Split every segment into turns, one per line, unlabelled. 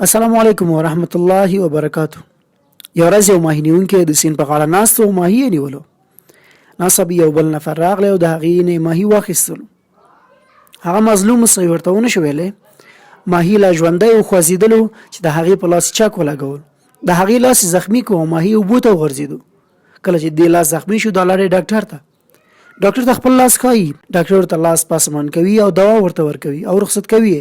السلام علیکم ورحمت الله وبرکاتو. یو ورځ یو ماهي نیونکی د سیند په غاړه ناست و او ماهي یې نیولو. ناڅاپه یو بل نفر راغلی او د هغې نه ماهي واخیستلو. هغه مظلوم څه یې ورته ونه شو ویلی. ماهي لا ژوندی وخوځېدلو چې د هغې په لاس چاک ولګول. د هغې لاس یې زخمي کړو او ماهي اوبو ته وغورځېدو. کله چې دې لاس زخمي شو دا لاړې ډاکټر ته. ډاکټر ته خپل لاس ښایي. ډاکټر ورته لاس پاسمان کوي او دوا ورته ورکوي او رخصت کوي.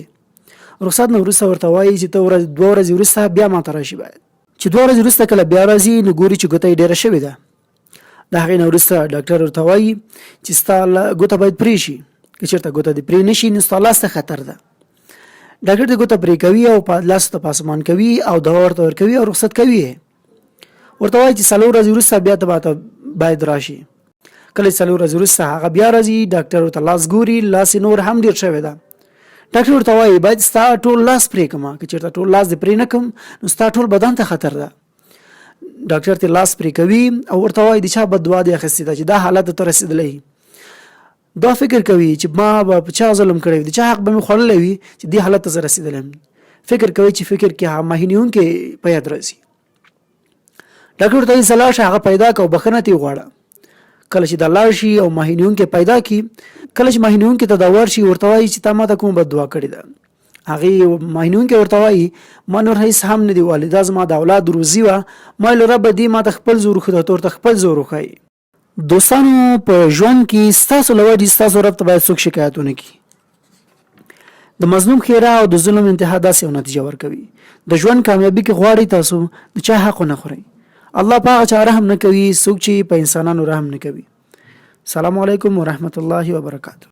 رخصت نه وروسته ورته وایي چې ته دوه ورځې وروسته بیا ماته راشي. باید چې 2 ورځې وروسته کله بیا راځي نو ګوري چې ګوته یې ډېره شوې ده. د هغې نه وروسته ډاکټر ورته وایي چې ستا ګوته باید پرې شي. که چېرته ګوته دې پرې نه شي نو ستا لاس ته خطر ده. ډاکټر دې ګوته پرې کوي او لاس ته پاسمان کوي او دوا ورته ورکوي او رخصت کوي. ورته وایي چې 4 ورځې وروسته بیا ته ماته باید راشي. کله 4 ورځې وروسته هغه بیا راځي. ډاکټر ورته لاس ګوري، لاس یې نور هم ډېر شوی ده. ډاکټر ورته وایي باید ستا ټول لاس پرې کړم. که چېرته ټول لاس دې پرې نه کړم نو ستا ټول بدن ته خطر ده. ډاکټر ته لاس پرې کوي او ورته وایي د چا بددعا دې اخیستې ده چې دا حالت ته رسېدلی. دا فکر کوي چې ما به په چا ظلم کړی وي، د چا حق به مې خوړلی وي چې دې حالت ته زه رسېدلی یم. فکر کوي چې فکر کې هغه ماهي نیونکی په یاد راځي. ډاکټر ورته وایي ځه لاړ شه، هغه پیدا کړه او بښنه ترې وغواړه. کله چې دا لاړ شي او ماهي نیونکی پیدا کړي، کله چې ماهي نیونکی ته دا ورشي ورته وایي چې تا ما ته کومه بددعا کړې ده. هغې ماهي نیونکی ورته وایي ما نور هېڅ هم نه دي ویلي، دا زما د اولاد روزي وه. ما ویل ربه دې ما ته خپل زور وښود او ته ورته خپل زور وښایي. دوستانو په ژوند کې ستاسو له وجې ستاسو رب ته باید څوک شکایت ونه کړي. د مظلوم ښېرا او د ظلم انتها داسې یو نتیجه ورکوي. د ژوند کامیابي کې غواړئ تاسو د چا حق ونه خورئ. الله په هغه چا رحم نه کوي څوک چې په انسانانو رحم نه کوي. السلام علیکم ورحمت الله وبرکاتو.